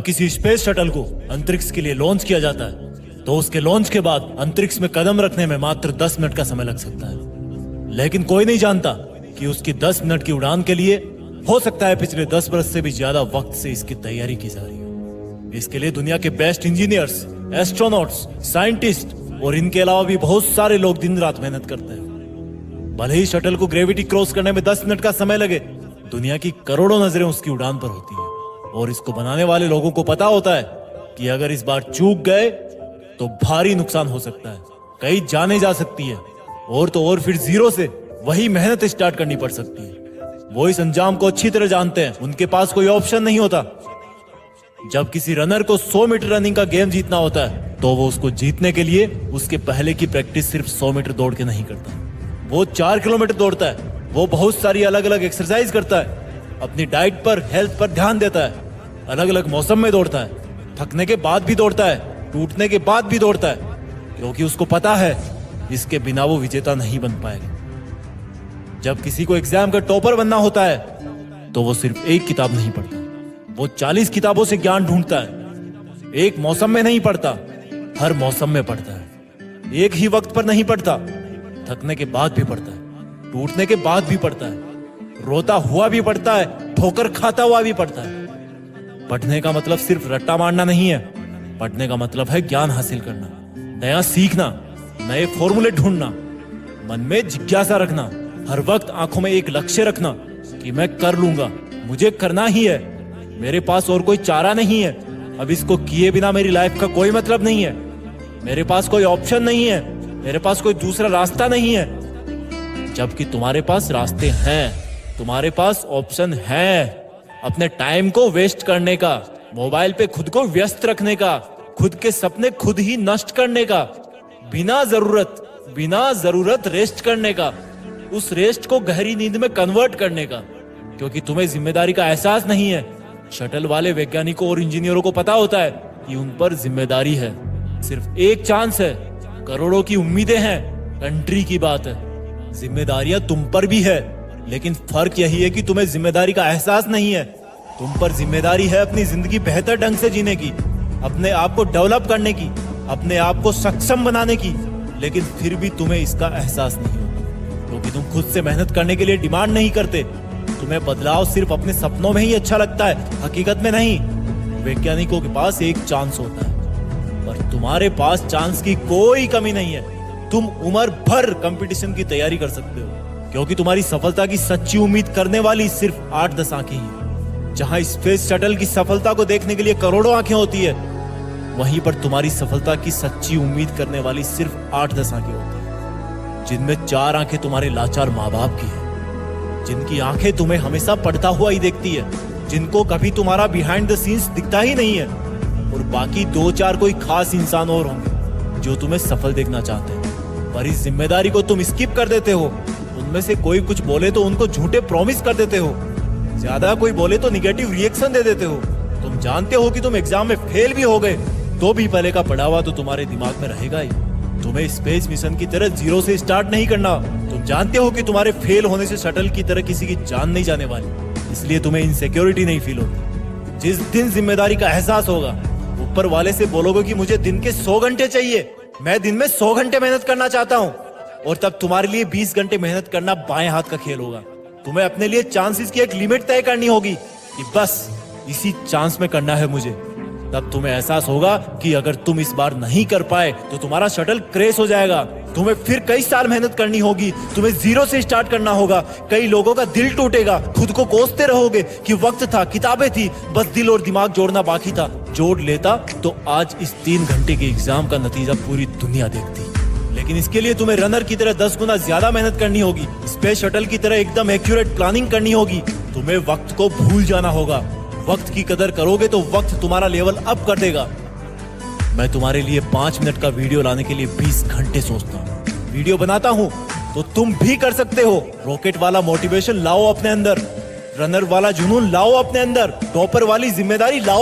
किसी space shuttle को अंतरिक्ष के लिए लॉन्च किया जाता है तो उसके लॉन्च के बाद अंतरिक्ष में कदम रखने में मात्र 10 मिनट का समय लग सकता है। लेकिन कोई नहीं जानता कि उसकी 10 मिनट की उड़ान के लिए हो सकता है पिछले 10 बरस से भी ज्यादा वक्त से इसकी तैयारी की जा रही हो। इसके लिए दुनिया के बेस्ट इंजीनियर्स, एस्ट्रोनॉट्स, साइंटिस्ट और इनके अलावा भी बहुत सारे लोग दिन रात मेहनत करते हैं। भले ही शटल को ग्रेविटी क्रॉस करने में 10 मिनट का समय लगे, दुनिया की करोड़ों नजरें उसकी उड़ान पर होती है और इसको बनाने वाले लोगों को पता होता है कि अगर इस बार चूक गए तो भारी नुकसान हो सकता है, कई जाने जा सकती है और तो और फिर जीरो से वही मेहनत स्टार्ट करनी पड़ सकती है। वो इस अंजाम को अच्छी तरह जानते हैं, उनके पास कोई ऑप्शन नहीं होता। जब किसी रनर को 100 मीटर रनिंग का गेम जीतना होता है तो वो उसको जीतने के लिए उसके पहले की प्रैक्टिस सिर्फ 100 मीटर दौड़ के नहीं करता। वो 4 किलोमीटर दौड़ता है, वो बहुत सारी अलग अलग एक्सरसाइज करता है, अपनी डाइट पर, हेल्थ पर ध्यान देता है, अलग अलग मौसम में दौड़ता है, थकने के बाद भी दौड़ता है, टूटने के बाद भी दौड़ता है, क्योंकि उसको पता है इसके बिना वो विजेता नहीं बन पाएगा। जब किसी को एग्जाम का टॉपर बनना होता है तो वो सिर्फ एक किताब नहीं पढ़ता, वो 40 किताबों से ज्ञान ढूंढता है। एक मौसम में नहीं पढ़ता, हर मौसम में पढ़ता है। एक ही वक्त पर नहीं पढ़ता, थकने के बाद भी पढ़ता है, टूटने के बाद भी पढ़ता है, रोता हुआ भी पढ़ता है, ठोकर खाता हुआ भी पढ़ता है। पढ़ने का मतलब सिर्फ रट्टा मारना नहीं है, पढ़ने का मतलब है ज्ञान हासिल करना, नया सीखना, नए फॉर्मूले ढूंढना, मन में जिज्ञासा रखना, हर वक्त आंखों में एक लक्ष्य रखना कि मैं कर लूंगा, मुझे करना ही है, मेरे पास और कोई चारा नहीं है, अब इसको किए बिना मेरी लाइफ का कोई मतलब नहीं है, मेरे पास कोई ऑप्शन नहीं है, मेरे पास कोई दूसरा रास्ता नहीं है। जबकि तुम्हारे पास रास्ते हैं, तुम्हारे पास ऑप्शन है। अपने टाइम को वेस्ट करने का, मोबाइल पे खुद को व्यस्त रखने का, खुद के सपने खुद ही नष्ट करने का, बिना जरूरत रेस्ट करने का, उस रेस्ट को गहरी नींद में कन्वर्ट करने का, क्योंकि तुम्हें जिम्मेदारी का एहसास नहीं है। शटल वाले वैज्ञानिकों और इंजीनियरों को पता होता है कि उन पर जिम्मेदारी है, सिर्फ एक चांस है, करोड़ों की उम्मीदें हैं, कंट्री की बात है। जिम्मेदारियां तुम पर भी है, लेकिन फर्क यही है कि तुम्हें जिम्मेदारी का एहसास नहीं है। तुम पर जिम्मेदारी है अपनी जिंदगी बेहतर ढंग से जीने की, अपने आप को डेवलप करने की, अपने आप को सक्षम बनाने की, लेकिन फिर भी तुम्हें इसका एहसास नहीं होता, क्योंकि तुम खुद से मेहनत करने के लिए डिमांड नहीं करते। तुम्हें बदलाव सिर्फ अपने सपनों में ही अच्छा लगता है, हकीकत में नहीं। वैज्ञानिकों के पास एक चांस होता है, पर तुम्हारे पास चांस की कोई कमी नहीं है। तुम उम्र भर कंपटीशन की तैयारी कर सकते हो, क्योंकि तुम्हारी सफलता की सच्ची उम्मीद करने वाली सिर्फ 8-10 आंखें ही हैं। जहां स्पेस शटल की सफलता को देखने के लिए करोड़ों आंखें होती है, वहीं पर तुम्हारी सफलता की सच्ची उम्मीद करने वाली सिर्फ 8-10 आंखें होती है, जिनमें 4 आंखें तुम्हारे लाचार माँ बाप की है, जिनकी आंखें तुम्हें हमेशा पढ़ता हुआ ही देखती है, जिनको कभी तुम्हारा बिहाइंड द सीन्स दिखता ही नहीं है, और बाकी 2-4 कोई खास इंसान और होंगे जो तुम्हें सफल देखना चाहते हैं। पर इस जिम्मेदारी को तुम स्किप कर देते हो। उनमें से कोई कुछ बोले तो उनको झूठे प्रॉमिस कर देते हो, ज्यादा कोई बोले तो निगेटिव रिएक्शन दे देते हो। तुम जानते हो कि तुम एग्जाम में फेल भी हो गए तो भी पहले का पढ़ा हुआ तो तुम्हारे दिमाग में रहेगा ही। तुम्हें स्पेस मिशन की तरह जीरो से स्टार्ट नहीं करना। तुम जानते हो कि तुम्हारे फेल होने से शटल की तरह किसी की जान नहीं जाने वाली, इसलिए तुम्हें इनसिक्योरिटी नहीं फील होती। जिस दिन जिम्मेदारी का एहसास होगा, ऊपर वाले से बोलोगे कि मुझे दिन के 100 घंटे चाहिए, मैं दिन में 100 घंटे मेहनत करना चाहता हूँ, और तब तुम्हारे लिए 20 घंटे मेहनत करना बाएं हाथ का खेल होगा। तुम्हें अपने लिए चांसेस की एक लिमिट तय करनी होगी कि बस इसी चांस में करना है मुझे। तब तुम्हें एहसास होगा कि अगर तुम इस बार नहीं कर पाए तो तुम्हारा शटल क्रैश हो जाएगा। तुम्हें फिर कई साल मेहनत करनी होगी, तुम्हें जीरो से स्टार्ट करना होगा, कई लोगों का दिल टूटेगा, खुद को कोसते रहोगे कि वक्त था, किताबें थी, बस दिल और दिमाग जोड़ना बाकी था। जोड़ लेता तो आज इस 3 घंटे के एग्जाम का नतीजा पूरी दुनिया देखती। लेकिन इसके लिए तुम्हें रनर की तरह 10 गुना ज्यादा मेहनत करनी होगी, स्पेस शटल की तरह एकदम एक्यूरेट प्लानिंग करनी होगी। तुम्हें वक्त को भूल जाना होगा। वक्त की कदर करोगे तो वक्त तुम्हारा लेवल अप कर देगा। मैं तुम्हारे लिए 5 मिनट का वीडियो लाने के लिए 20 घंटे सोचता हूँ। वीडियो बनाता हूँ तो तुम भी कर सकते हो। रॉकेट वाला मोटिवेशन लाओ अपने अंदर, रनर वाला जुनून लाओ अपने अंदर, टॉपर वाली जिम्मेदारी लाओ।